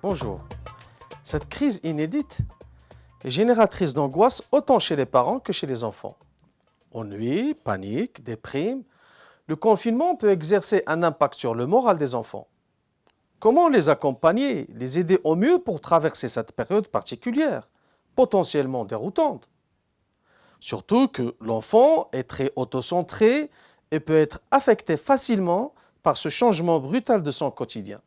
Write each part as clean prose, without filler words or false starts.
Bonjour. Cette crise inédite est génératrice d'angoisse autant chez les parents que chez les enfants. Ennui, panique, déprime, le confinement peut exercer un impact sur le moral des enfants. Comment les accompagner, les aider au mieux pour traverser cette période particulière, potentiellement déroutante? Surtout que l'enfant est très autocentré et peut être affecté facilement par ce changement brutal de son quotidien.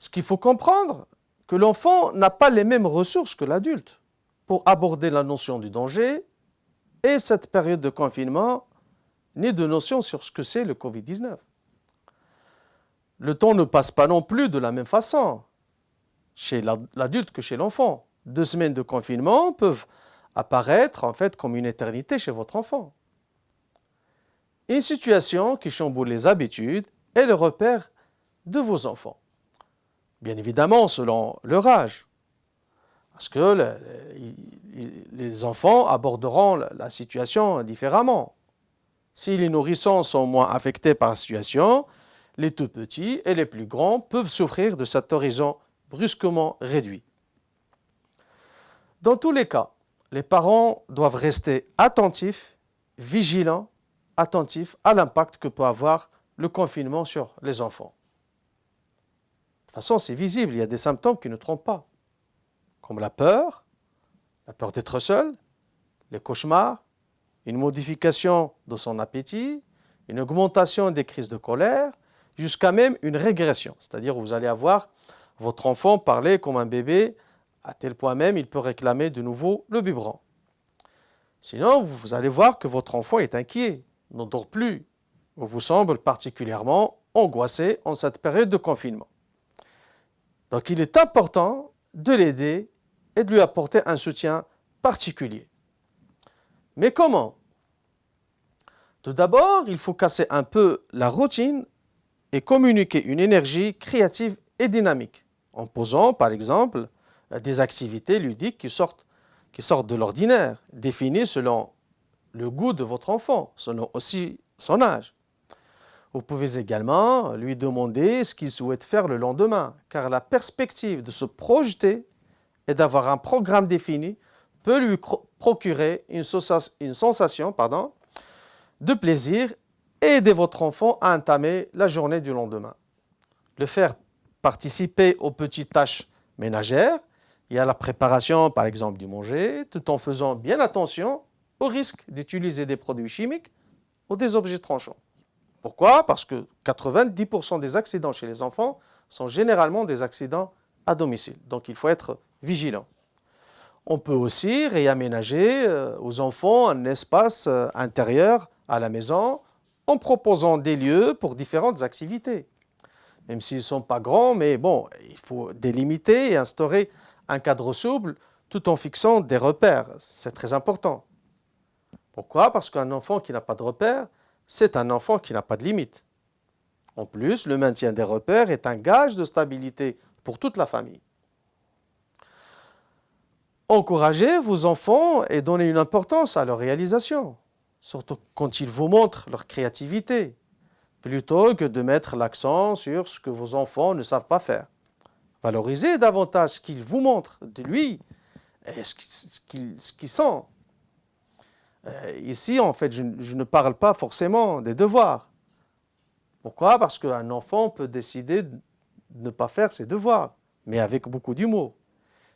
Ce qu'il faut comprendre, que l'enfant n'a pas les mêmes ressources que l'adulte pour aborder la notion du danger et cette période de confinement, ni de notion sur ce que c'est le Covid-19. Le temps ne passe pas non plus de la même façon chez l'adulte que chez l'enfant. 2 semaines de confinement peuvent apparaître en fait comme une éternité chez votre enfant. Une situation qui chamboule les habitudes et les repères de vos enfants. Bien évidemment, selon leur âge. Parce que les enfants aborderont la situation différemment. Si les nourrissons sont moins affectés par la situation, les tout petits et les plus grands peuvent souffrir de cet horizon brusquement réduit. Dans tous les cas, les parents doivent rester attentifs, vigilants, attentifs à l'impact que peut avoir le confinement sur les enfants. De toute façon, c'est visible, il y a des symptômes qui ne trompent pas, comme la peur d'être seul, les cauchemars, une modification de son appétit, une augmentation des crises de colère, jusqu'à même une régression, c'est-à-dire vous allez avoir votre enfant parler comme un bébé, à tel point même il peut réclamer de nouveau le biberon. Sinon, vous allez voir que votre enfant est inquiet, n'endort plus, ou vous semble particulièrement angoissé en cette période de confinement. Donc il est important de l'aider et de lui apporter un soutien particulier. Mais comment? Tout d'abord, il faut casser un peu la routine et communiquer une énergie créative et dynamique, en posant par exemple des activités ludiques qui sortent de l'ordinaire, définies selon le goût de votre enfant, selon aussi son âge. Vous pouvez également lui demander ce qu'il souhaite faire le lendemain, car la perspective de se projeter et d'avoir un programme défini peut lui procurer une sensation de plaisir et aider votre enfant à entamer la journée du lendemain. Le faire participer aux petites tâches ménagères, il y a la préparation par exemple du manger, tout en faisant bien attention au risque d'utiliser des produits chimiques ou des objets tranchants. Pourquoi? Parce que 90% des accidents chez les enfants sont généralement des accidents à domicile. Donc il faut être vigilant. On peut aussi réaménager aux enfants un espace intérieur à la maison en proposant des lieux pour différentes activités. Même s'ils ne sont pas grands, mais bon, il faut délimiter et instaurer un cadre souple tout en fixant des repères. C'est très important. Pourquoi? Parce qu'un enfant qui n'a pas de repères, c'est un enfant qui n'a pas de limite. En plus, le maintien des repères est un gage de stabilité pour toute la famille. Encouragez vos enfants et donnez une importance à leur réalisation, surtout quand ils vous montrent leur créativité, plutôt que de mettre l'accent sur ce que vos enfants ne savent pas faire. Valorisez davantage ce qu'ils vous montrent de lui et ce qu'ils sont. Ici, en fait, je ne parle pas forcément des devoirs. Pourquoi? Parce qu'un enfant peut décider de ne pas faire ses devoirs, mais avec beaucoup d'humour.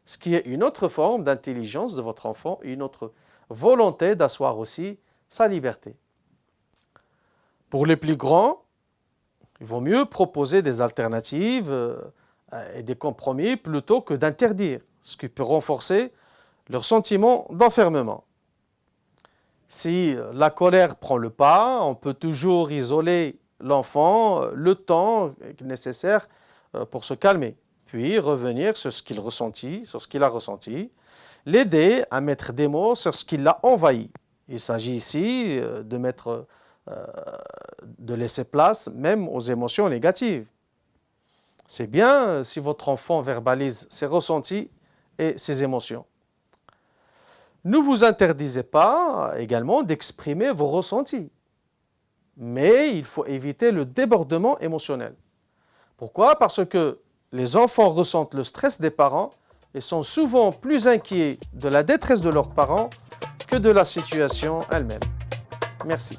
Ce qui est une autre forme d'intelligence de votre enfant, une autre volonté d'asseoir aussi sa liberté. Pour les plus grands, il vaut mieux proposer des alternatives et des compromis plutôt que d'interdire, ce qui peut renforcer leur sentiment d'enfermement. Si la colère prend le pas, on peut toujours isoler l'enfant le temps nécessaire pour se calmer, puis revenir sur ce qu'il a ressenti, l'aider à mettre des mots sur ce qui l'a envahi. Il s'agit ici de laisser place même aux émotions négatives. C'est bien si votre enfant verbalise ses ressentis et ses émotions. Ne vous interdisez pas également d'exprimer vos ressentis, mais il faut éviter le débordement émotionnel. Pourquoi? Parce que les enfants ressentent le stress des parents et sont souvent plus inquiets de la détresse de leurs parents que de la situation elle-même. Merci.